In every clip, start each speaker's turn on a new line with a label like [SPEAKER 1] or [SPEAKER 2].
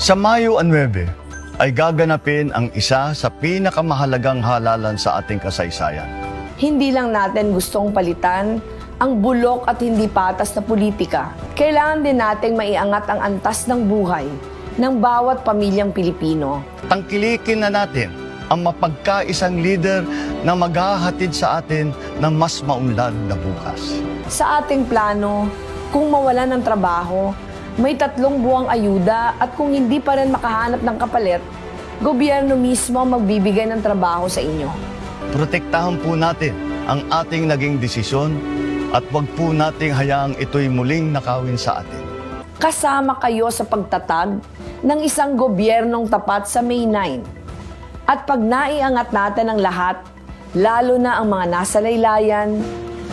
[SPEAKER 1] Sa Mayo 9 ay gaganapin ang isa sa pinakamahalagang halalan sa ating kasaysayan.
[SPEAKER 2] Hindi lang natin gustong palitan ang bulok at hindi patas na politika. Kailangan din nating maiangat ang antas ng buhay ng bawat pamilyang Pilipino.
[SPEAKER 1] Tangkilikin na natin ang mapagkaisang leader na maghahatid sa atin ng mas maunlad na bukas.
[SPEAKER 2] Sa ating plano, kung mawalan ng trabaho, may 3 buwang ayuda at kung hindi pa rin makahanap ng kapalit, gobyerno mismo ang magbibigay ng trabaho sa inyo.
[SPEAKER 1] Protektahan po natin ang ating naging desisyon at wag po nating hayaang ito'y muling nakawin sa atin.
[SPEAKER 2] Kasama kayo sa pagtatag ng isang gobyernong tapat sa May 9. At pag naiangat natin ang lahat, lalo na ang mga nasa laylayan,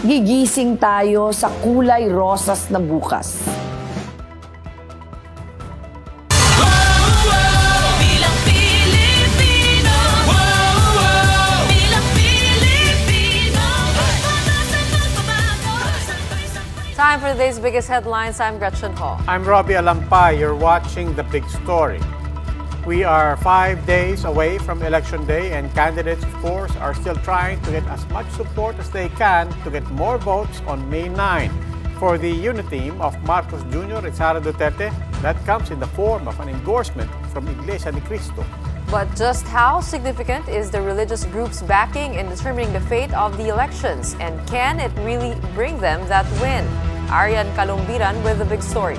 [SPEAKER 2] gigising tayo sa kulay rosas na bukas.
[SPEAKER 3] Time for today's biggest headlines. I'm Gretchen Ho.
[SPEAKER 4] I'm Robbie Alampay. You're watching The Big Story. We are 5 days away from Election Day, and candidates, of course, are still trying to get as much support as they can to get more votes on May 9. For the unity team of Marcos Jr. and Sara Duterte, that comes in the form of an endorsement from Iglesia ni Cristo.
[SPEAKER 3] But just how significant is the religious group's backing in determining the fate of the elections? And can it really bring them that win? Arian Kalumbiran with the big story.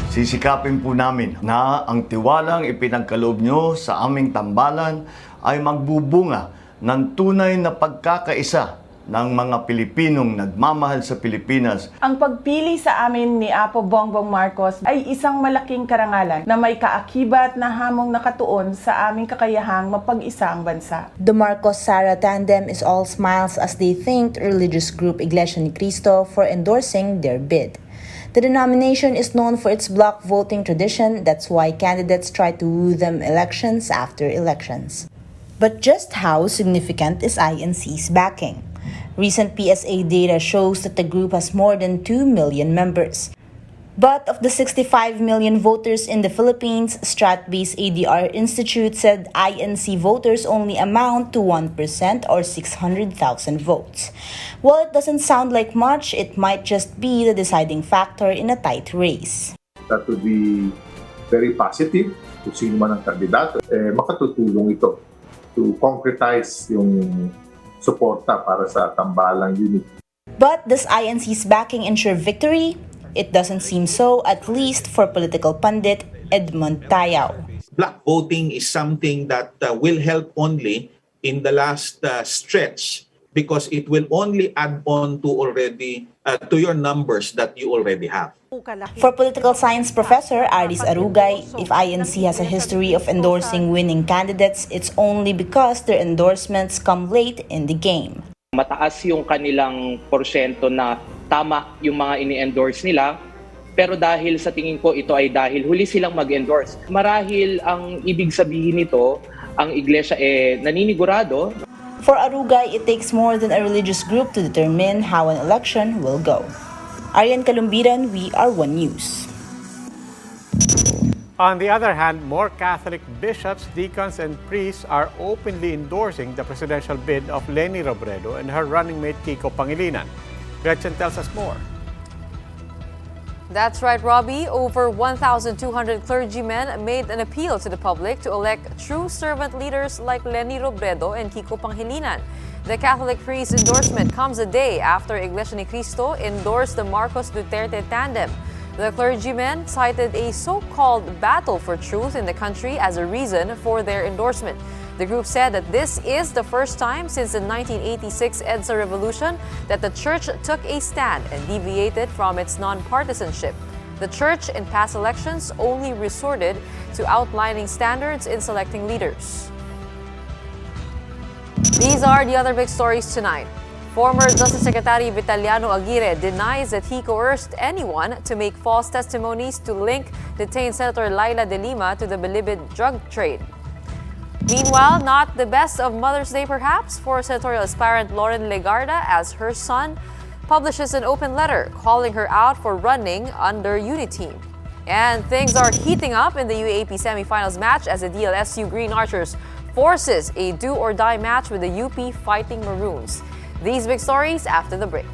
[SPEAKER 1] Sisikapin po namin na ang tiwalang ipinagkaloob nyo sa aming tambalan ay magbubunga ng tunay na pagkakaisa ng mga Pilipinong nagmamahal sa Pilipinas.
[SPEAKER 5] Ang pagpili sa amin ni Apo Bongbong Marcos ay isang malaking karangalan na may kaakibat na hamong nakatuon sa aming kakayahang mapag-isa ang bansa.
[SPEAKER 6] The Marcos-Sara tandem is all smiles as they thanked religious group Iglesia ni Cristo for endorsing their bid. The denomination is known for its block voting tradition. That's why candidates try to woo them elections after elections. But just how significant is INC's backing? Recent PSA data shows that the group has more than 2 million members. But of the 65 million voters in the Philippines, Strat-based ADR Institute said INC voters only amount to 1% or 600,000 votes. While it doesn't sound like much, it might just be the deciding factor in a tight race.
[SPEAKER 7] That would be very positive kung sino man ang kandidato. Makatutulong ito to concretize yung suporta para sa tambalang unity.
[SPEAKER 6] But does INC's backing ensure victory? It doesn't seem so, at least for political pundit Edmund Tayao.
[SPEAKER 8] Block voting is something that will help only in the last stretch because it will only add on to to your numbers that you already have.
[SPEAKER 6] For political science professor Aris Arugay, if INC has a history of endorsing winning candidates, it's only because their endorsements come late in the game.
[SPEAKER 9] Mataas yung kanilang porsyento na tama yung mga ini-endorse nila, pero dahil sa tingin ko ito ay dahil huli silang mag-endorse. Marahil ang ibig sabihin nito, ang iglesia naninigurado.
[SPEAKER 6] For Arugay, it takes more than a religious group to determine how an election will go. Arian Kalumbiran, We Are One News.
[SPEAKER 4] On the other hand, more Catholic bishops, deacons, and priests are openly endorsing the presidential bid of Leni Robredo and her running mate Kiko Pangilinan. Gretchen tells us more.
[SPEAKER 3] That's right, Robbie. Over 1,200 clergymen made an appeal to the public to elect true servant leaders like Leni Robredo and Kiko Pangilinan. The Catholic priest endorsement comes a day after Iglesia ni Cristo endorsed the Marcos Duterte tandem. The clergymen cited a so-called battle for truth in the country as a reason for their endorsement. The group said that this is the first time since the 1986 EDSA revolution that the church took a stand and deviated from its non-partisanship. The church in past elections only resorted to outlining standards in selecting leaders. These are the other big stories tonight. Former Justice Secretary Vitaliano Aguirre denies that he coerced anyone to make false testimonies to link detained Senator Laila de Lima to the Bilibid drug trade. Meanwhile, not the best of Mother's Day perhaps for senatorial aspirant Lauren Legarda as her son publishes an open letter calling her out for running under Uniteam. And things are heating up in the UAAP semifinals match as the DLSU Green Archers forces a do-or-die match with the UP Fighting Maroons. These big stories after the break.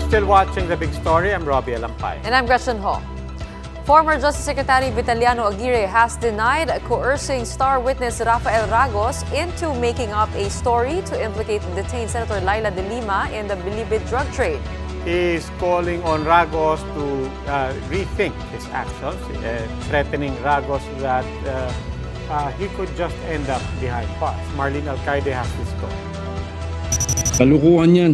[SPEAKER 4] Still watching The Big Story. I'm Robbie Alampay.
[SPEAKER 3] And I'm Gretchen Ho. Former Justice Secretary Vitaliano Aguirre has denied coercing star witness Rafael Ragos into making up a story to implicate detained Senator Laila de Lima in the Bilibid drug trade.
[SPEAKER 4] He's calling on Ragos to rethink his actions, threatening Ragos that he could just end up behind bars. Marlene Alcaide has this story.
[SPEAKER 10] Kalukuhan yan.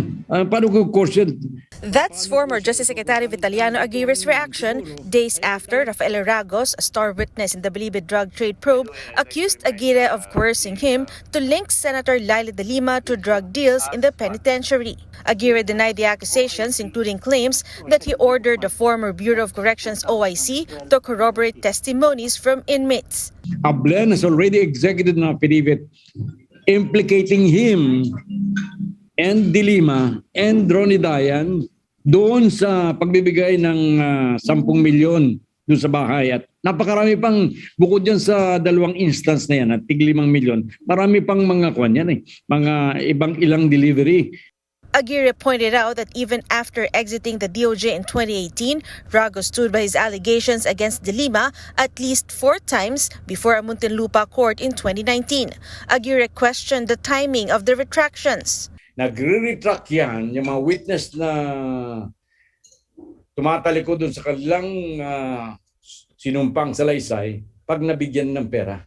[SPEAKER 10] Paano ko course yan?
[SPEAKER 11] That's former Justice Secretary Vitaliano Aguirre's reaction days after Rafael Ragos, a star witness in the Bilibid drug trade probe, accused Aguirre of coercing him to link Senator Laila de Lima to drug deals in the penitentiary. Aguirre denied the accusations, including claims that he ordered the former Bureau of Corrections OIC to corroborate testimonies from inmates.
[SPEAKER 10] Ablen has already executed an affidavit implicating him and De Lima and Ronnie Dayan doon sa pagbibigay ng 10 milyon doon sa bahay. At napakarami pang, bukod dyan sa dalawang instance na yan, at tig 5 milyon, marami pang mga kwan yan mga ilang delivery.
[SPEAKER 11] Aguirre pointed out that even after exiting the DOJ in 2018, Ragos stood by his allegations against De Lima at least 4 times before a Muntinlupa court in 2019. Aguirre questioned the timing of the retractions.
[SPEAKER 10] nagre-retract yan, yung mga witness na tumatalikod doon sa kanilang sinumpang salaysay pag nabigyan ng pera.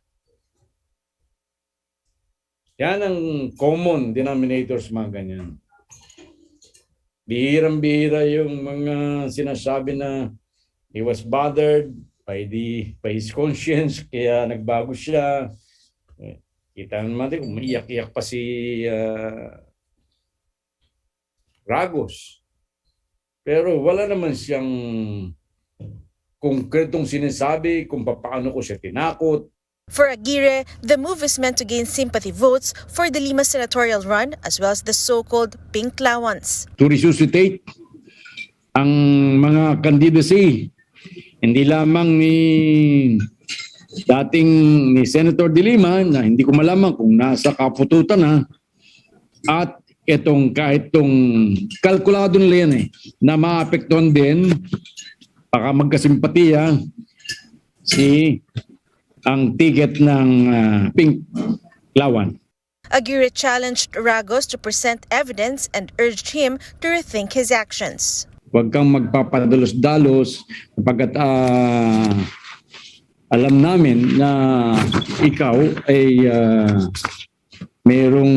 [SPEAKER 10] Yan ang common denominators mga ganyan. Bihirang-bihira yung mga sinasabi na he was bothered by his conscience, kaya nagbago siya. Kita naman din, umiiyak-iyak pa si Ragos. Pero wala naman siyang konkretong sinasabi kung paano ko siya tinakot.
[SPEAKER 11] For Aguirre, the move is meant to gain sympathy votes for the Lima senatorial run as well as the so-called pink lawans.
[SPEAKER 10] To resuscitate ang mga candidacy, hindi lamang ni Senator De Lima na hindi ko malaman kung nasa kapututan na, at kahit itong kalkulado nila yan na maapektuhan din, baka magkasimpatiya ang ticket ng pink lawan.
[SPEAKER 11] Aguirre challenged Ragos to present evidence and urged him to rethink his actions.
[SPEAKER 10] Huwag kang magpapadalos-dalos kapag alam namin na ikaw ay mayroong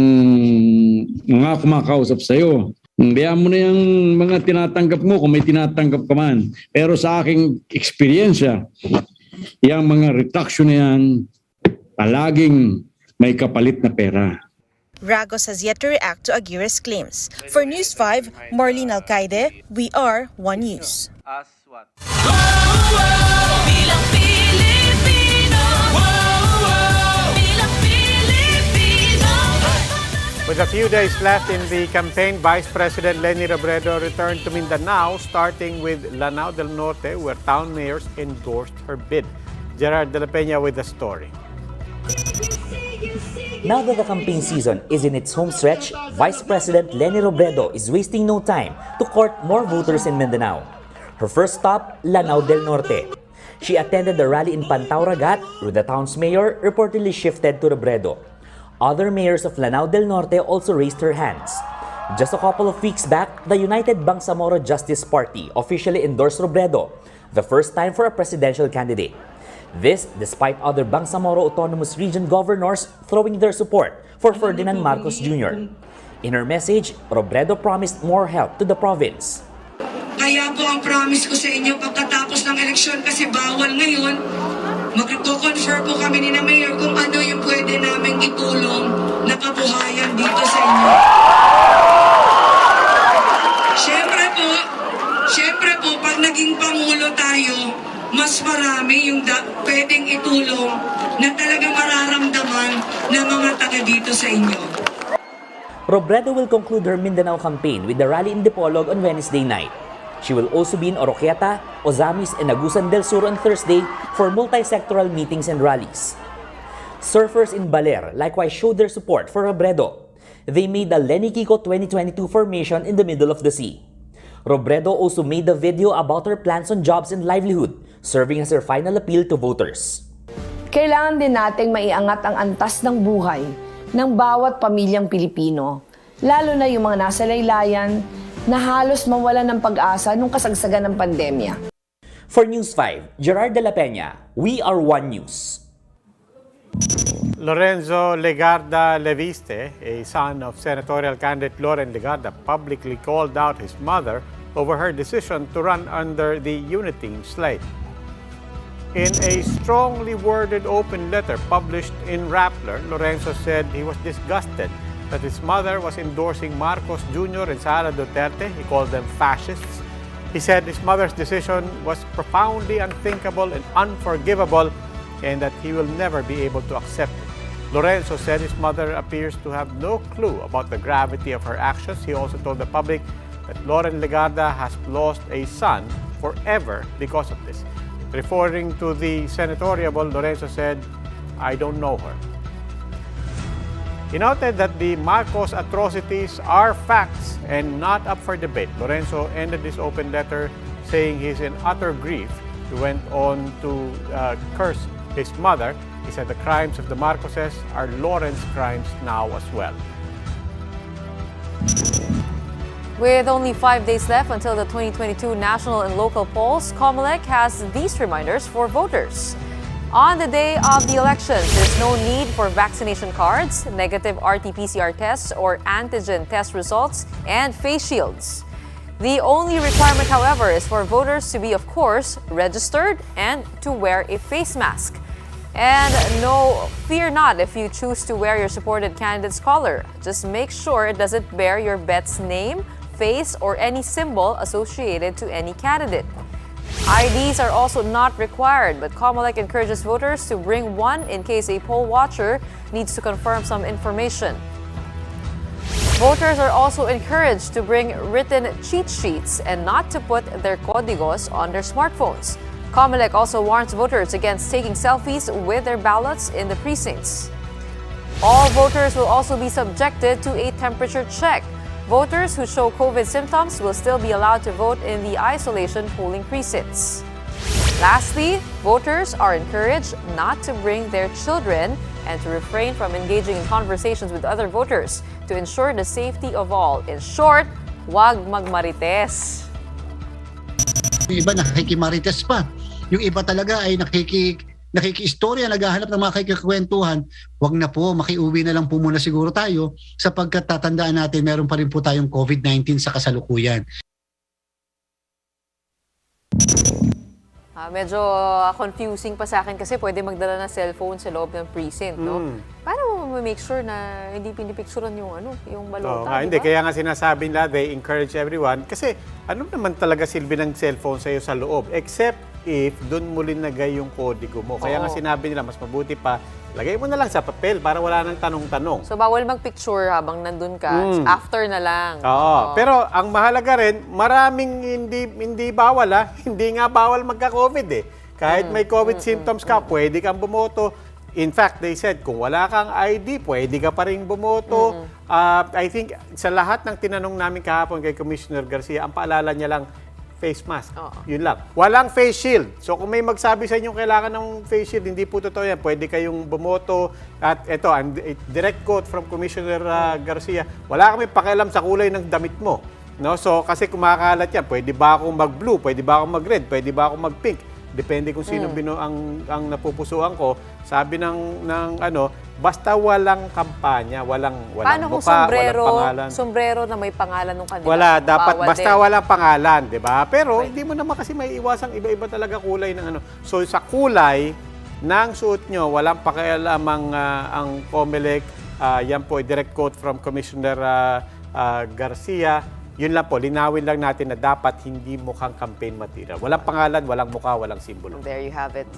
[SPEAKER 10] mga kumakausap sa'yo. Kaya mo na yung mga tinatanggap mo kung may tinatanggap ka man. Pero sa aking experience, yung mga retraction na yan, palaging may kapalit na pera.
[SPEAKER 11] Ragos has yet to react to Aguirre's claims. For News 5, Marlene Alcaide, we are One News.
[SPEAKER 4] With a few days left in the campaign, Vice President Leni Robredo returned to Mindanao, starting with Lanao del Norte, where town mayors endorsed her bid. Gerard de la Peña with the story.
[SPEAKER 12] Now that the campaign season is in its home stretch, Vice President Leni Robredo is wasting no time to court more voters in Mindanao. Her first stop, Lanao del Norte. She attended the rally in Pantauragat, where the town's mayor reportedly shifted to Robredo. Other mayors of Lanao del Norte also raised their hands. Just a couple of weeks back, the United Bangsamoro Justice Party officially endorsed Robredo, the first time for a presidential candidate. This despite other Bangsamoro Autonomous Region governors throwing their support for Ferdinand Marcos Jr. In her message, Robredo promised more help to the province.
[SPEAKER 13] Kaya po ang promise ko sa inyo pagkatapos ng eleksyon, kasi bawal ngayon, magko-confer po kami ni na Mayor kung ano yung pwede namin itulong na kabuhayan dito sa inyo. Siyempre po, pag naging Pangulo tayo, mas marami yung pwedeng itulong na talagang mararamdaman ng mga taga dito sa inyo.
[SPEAKER 12] Robredo will conclude her Mindanao campaign with the rally in Dipolog on Wednesday night. She will also be in Oroquieta, Ozamis, and Agusan del Sur on Thursday for multi-sectoral meetings and rallies. Surfers in Baler likewise showed their support for Robredo. They made the Lenny Kiko 2022 formation in the middle of the sea. Robredo also made a video about her plans on jobs and livelihood, serving as her final appeal to voters.
[SPEAKER 2] Kailangan din nating maiangat ang antas ng buhay ng bawat pamilyang Pilipino, lalo na yung mga nasa laylayan na halos mawala ng pag-asa nung kasagsagan ng pandemya.
[SPEAKER 12] For News 5, Gerard de la Peña, we are One News.
[SPEAKER 4] Lorenzo Legarda Leviste, a son of senatorial candidate Loren Legarda, publicly called out his mother over her decision to run under the Uniteam slate. In a strongly worded open letter published in Rappler, Lorenzo said he was disgusted that his mother was endorsing Marcos Jr. and Sara Duterte. He called them fascists. He said his mother's decision was profoundly unthinkable and unforgivable, and that he will never be able to accept it. Lorenzo said his mother appears to have no clue about the gravity of her actions. He also told the public that Loren Legarda has lost a son forever because of this. Referring to the senatorial, Lorenzo said, "I don't know her." He noted that the Marcos atrocities are facts and not up for debate. Lorenzo ended this open letter saying he's in utter grief. He went on to curse his mother. He said the crimes of the Marcoses are Loren's crimes now as well.
[SPEAKER 3] With only 5 days left until the 2022 national and local polls, COMELEC has these reminders for voters. On the day of the elections, there's no need for vaccination cards, negative RT-PCR tests, or antigen test results, and face shields. The only requirement, however, is for voters to be, of course, registered and to wear a face mask. And no, fear not if you choose to wear your supported candidate's collar. Just make sure it doesn't bear your bet's name, face, or any symbol associated to any candidate. IDs are also not required, but COMELEC encourages voters to bring one in case a poll watcher needs to confirm some information. Voters are also encouraged to bring written cheat sheets and not to put their códigos on their smartphones. COMELEC also warns voters against taking selfies with their ballots in the precincts. All voters will also be subjected to a temperature check. Voters who show COVID symptoms will still be allowed to vote in the isolation polling precincts. Lastly, voters are encouraged not to bring their children and to refrain from engaging in conversations with other voters to ensure the safety of all. In short, huwag magmarites.
[SPEAKER 14] Yung iba nakikimarites pa. Yung iba talaga ay nakikiistorya, naghahanap ng mga kikikwentuhan. Wag na po, makiuwi na lang po muna siguro tayo sapagkat tatandaan natin meron pa rin po tayong COVID-19 sa kasalukuyan.
[SPEAKER 3] Medyo confusing pa sa akin kasi pwede magdala ng cellphone sa loob ng precinct, no? Paano mo make sure na hindi pinipicturean yung balota,
[SPEAKER 4] Hindi, kaya nga sinasabi nila, they encourage everyone. Kasi ano naman talaga silbi ng cellphone sa'yo sa loob? Except if doon mo linagay yung kodigo mo. Kaya nga sinabi nila, mas mabuti pa, lagay mo na lang sa papel para wala nang tanong-tanong.
[SPEAKER 3] So, bawal magpicture habang nandun ka. After na lang.
[SPEAKER 4] Oo. Pero ang mahalaga rin, maraming hindi bawal Hindi nga bawal magka-COVID Kahit may COVID symptoms ka, pwede kang bumoto. In fact, they said, kung wala kang ID, pwede ka pa rin bumoto. I think sa lahat ng tinanong namin kahapon kay Commissioner Garcia, ang paalala niya lang, face mask. Yun lang. Walang face shield. So kung may magsabi sa inyo kailangan ng face shield, hindi po totoo yan. Pwede kayong bumoto. At ito, direct quote from Commissioner Garcia, wala kami pakialam sa kulay ng damit mo. No? So kasi kumakalat yan, pwede ba akong mag-blue, pwede ba akong mag-red, pwede ba akong mag-pink. Depende kung sino ang napupusuan ko. Sabi ng basta walang kampanya, walang
[SPEAKER 3] paano kung
[SPEAKER 4] mukha,
[SPEAKER 3] sombrero,
[SPEAKER 4] walang pangalan.
[SPEAKER 3] Sombrero na may pangalan ng kandidato?
[SPEAKER 4] Wala, dapat
[SPEAKER 3] bawal
[SPEAKER 4] basta
[SPEAKER 3] din.
[SPEAKER 4] walang pangalan, 'di ba? Pero hindi mo naman kasi may iwasang iba-iba talaga kulay ng So sa kulay ng suot nyo, walang pakialam ang COMELEC. Yan po, direct quote from Commissioner Garcia. Yun lang po, linawin lang natin na dapat hindi mukhang campaign material. Walang pangalan, walang mukha, walang simbolo.
[SPEAKER 3] There you have it.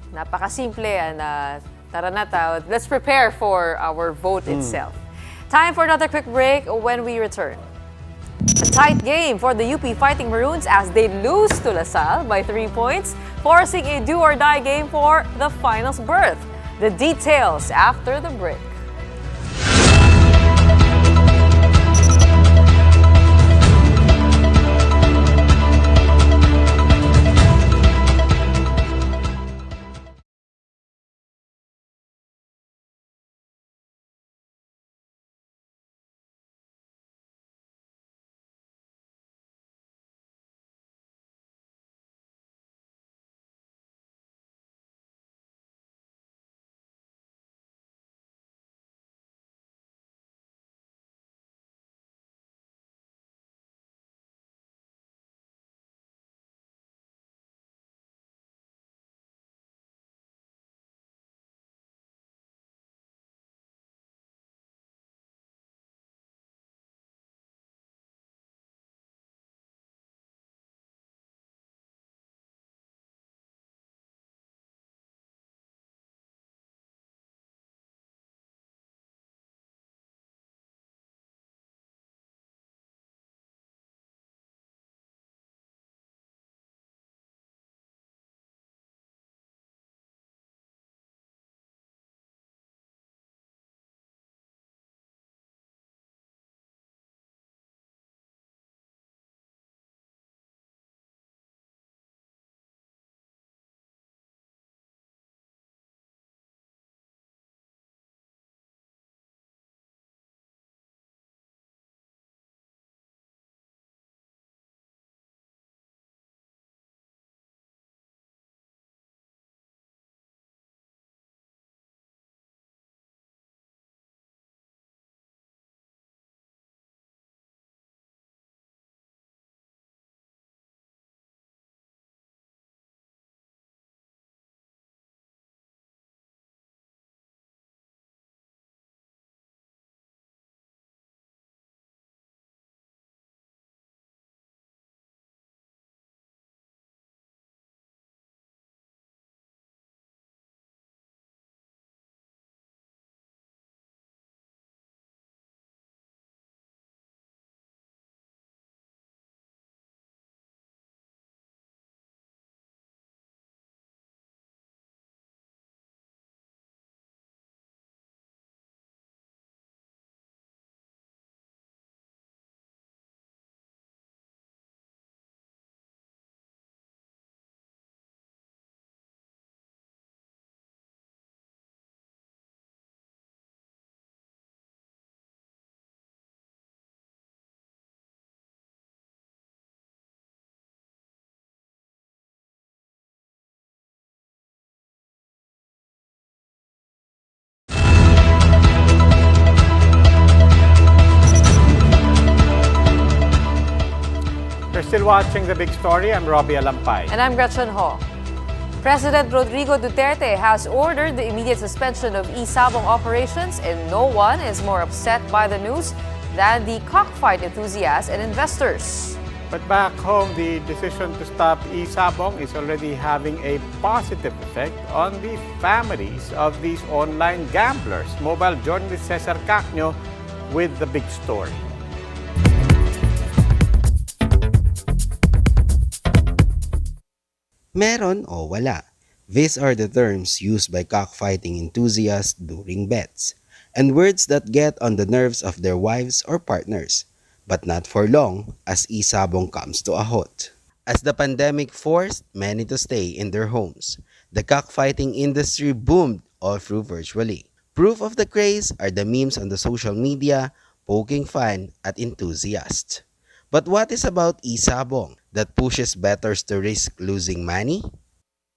[SPEAKER 3] Napakasimple. Tara na, let's prepare for our vote itself. Time for another quick break when we return. A tight game for the UP Fighting Maroons as they lose to LaSalle by 3 points, forcing a do-or-die game for the finals berth. The details after the break.
[SPEAKER 4] still watching The Big Story. I'm Robbie Alampay.
[SPEAKER 3] And I'm Gretchen Ho. President Rodrigo Duterte has ordered the immediate suspension of E-sabong operations, and no one is more upset by the news than the cockfight enthusiasts and investors.
[SPEAKER 4] But back home, the decision to stop E-sabong is already having a positive effect on the families of these online gamblers. Mobile journalist Cesar Cacño with The Big Story.
[SPEAKER 15] Meron o wala. These are the terms used by cockfighting enthusiasts during bets, and words that get on the nerves of their wives or partners. But not for long as E-sabong comes to a halt. As the pandemic forced many to stay in their homes, the cockfighting industry boomed all through virtually. Proof of the craze are the memes on the social media poking fun at enthusiasts. But what is about E-sabong that pushes bettors to risk losing money?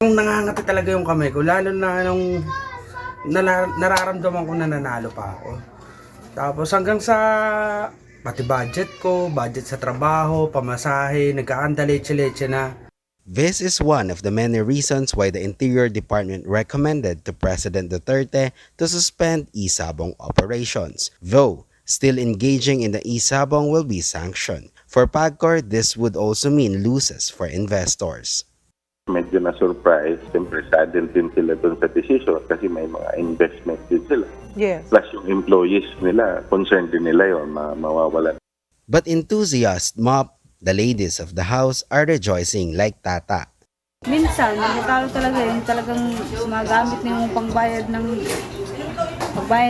[SPEAKER 16] Nangangati talaga yung kamay ko, lalo na nung nararamdaman ko na nanalo pa ako. Tapos hanggang sa pati budget ko, budget sa trabaho, pamasahe, nagkakandaleche-leche na.
[SPEAKER 15] This is one of the many reasons why the Interior Department recommended to President Duterte to suspend E-sabong operations. Though, still engaging in the E-sabong will be sanctioned. For PAGCOR, this would also mean losses for investors.
[SPEAKER 17] Medyo na-surprise, siyempre saddened din sila dun sa decision kasi may mga investment din sila.
[SPEAKER 5] Yes.
[SPEAKER 17] Plus yung employees nila, concerned din nila yun, mawawalan.
[SPEAKER 15] But enthusiast mop, the ladies of the house are rejoicing like Tata.
[SPEAKER 18] Minsan, natalo talaga yun, talagang sumagamit na yung pagbayad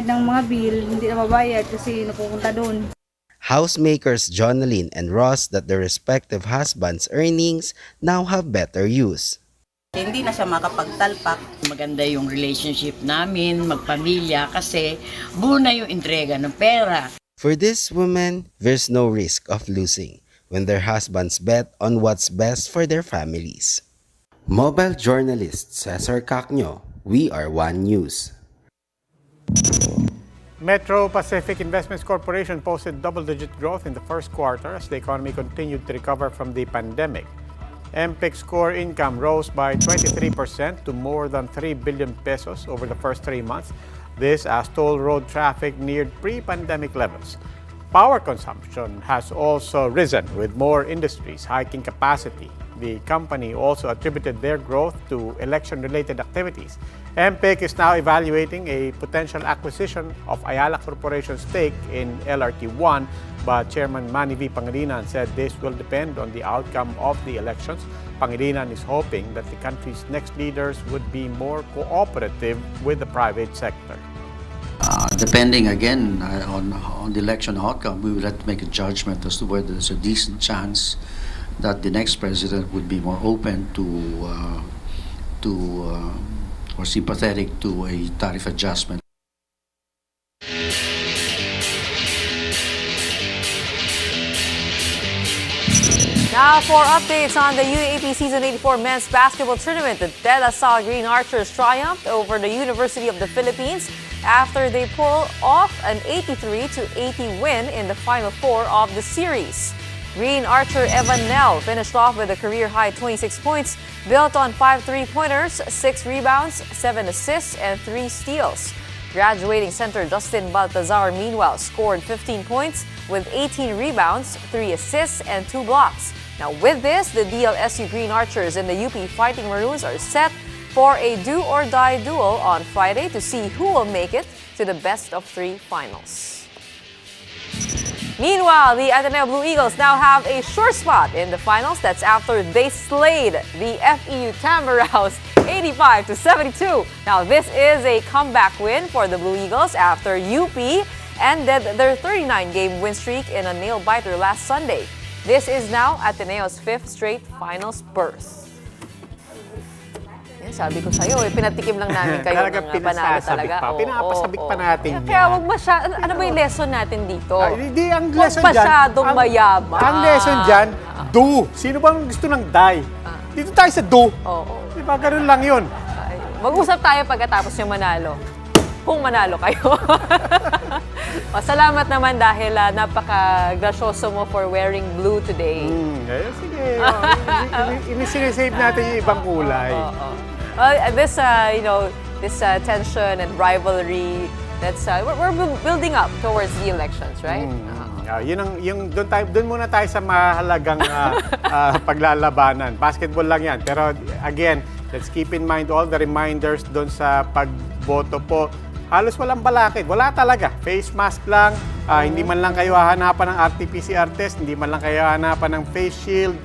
[SPEAKER 18] ng mga bill, hindi na mabayad kasi napupunta doon.
[SPEAKER 15] Housemakers Jonalyn and Ross that their respective husbands' earnings now have better use.
[SPEAKER 19] Hindi na siya makapagtalpak. Maganda yung relationship namin, magpamilya, kasi buo na yung entrega ng pera.
[SPEAKER 15] For this woman, there's no risk of losing when their husbands bet on what's best for their families. Mobile journalist Cesar Cacño, We Are One News.
[SPEAKER 4] Metro Pacific Investments Corporation posted double-digit growth in the first quarter as the economy continued to recover from the pandemic. MPIC's core income rose by 23% to more than 3 billion pesos over the first 3 months. This as toll road traffic neared pre-pandemic levels. Power consumption has also risen with more industries hiking capacity. The company also attributed their growth to election-related activities. MPIC is now evaluating a potential acquisition of Ayala Corporation's stake in LRT1, but Chairman Manny V. Pangilinan said this will depend on the outcome of the elections. Pangilinan is hoping that the country's next leaders would be more cooperative with the private sector.
[SPEAKER 20] Depending again on the election outcome, we will have to make a judgment as to whether there's a decent chance that the next president would be more open to or sympathetic to a tariff adjustment.
[SPEAKER 3] Now for updates on the UAAP Season 84 Men's Basketball Tournament, the De La Salle Green Archers triumphed over the University of the Philippines after they pulled off an 83-80 win in the Final Four of the series. Green Archer Evan Nell finished off with a career-high 26 points, built on 5 3-pointers, 6 rebounds, 7 assists, and 3 steals. Graduating center Justin Baltazar, meanwhile, scored 15 points with 18 rebounds, 3 assists, and 2 blocks. Now with this, the DLSU Green Archers and the UP Fighting Maroons are set for a do-or-die duel on Friday to see who will make it to the best-of-3 finals. Meanwhile, the Ateneo Blue Eagles now have a sure spot in the finals. That's after they slayed the FEU Tamaraos 85-72. Now, this is a comeback win for the Blue Eagles after UP ended their 39-game win streak in a nail-biter last Sunday. This is now Ateneo's 5th straight finals berth. Sabi ko sa'yo, pinatikim lang namin kayo ng panalo talaga.
[SPEAKER 4] Pinapasabik pa natin yan.
[SPEAKER 3] Kaya wag masyadong, ano ba yung lesson natin dito?
[SPEAKER 4] Hindi, ang
[SPEAKER 3] Huwag
[SPEAKER 4] lesson dyan.
[SPEAKER 3] masyadong mayabang.
[SPEAKER 4] Ang lesson dyan, do. Sino bang gusto ng die? Dito tayo sa do. Di ba, ganun lang yun.
[SPEAKER 3] Mag-usap tayo pagkatapos yung manalo. Kung manalo kayo. Salamat naman dahil napaka-grasyoso mo for wearing blue today.
[SPEAKER 4] Sige, sinisave natin yung ibang kulay.
[SPEAKER 3] Well, this, this tension and rivalry, we're building up towards the elections, right?
[SPEAKER 4] Doon muna tayo sa mahalagang paglalabanan. Basketball lang yan. Pero again, let's keep in mind all the reminders doon sa pagboto po. Halos walang balakid. Wala talaga. Face mask lang. Hindi man lang kayo hahanapan ng RT-PCR test. Hindi man lang kayo hahanapan ng face shield.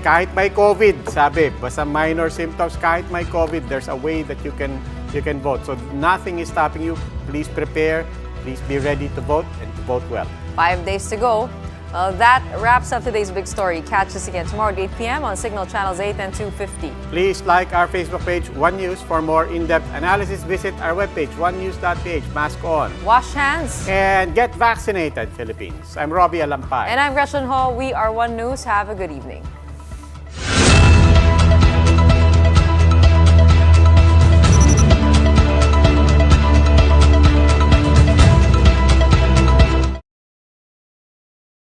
[SPEAKER 4] Kahit may COVID, sabi, basta minor symptoms, kahit may COVID, there's a way that you can vote. So nothing is stopping you. Please prepare. Please be ready to vote and to vote well.
[SPEAKER 3] 5 days to go. That wraps up today's big story. Catch us again tomorrow at 8 p.m. on Signal Channels 8 and 250.
[SPEAKER 4] Please like our Facebook page, One News. For more in-depth analysis, visit our webpage, onenews.ph. Mask on.
[SPEAKER 3] Wash hands.
[SPEAKER 4] And get vaccinated, Philippines. I'm Robbie Alampay.
[SPEAKER 3] And I'm Gretchen Ho. We are One News. Have a good evening.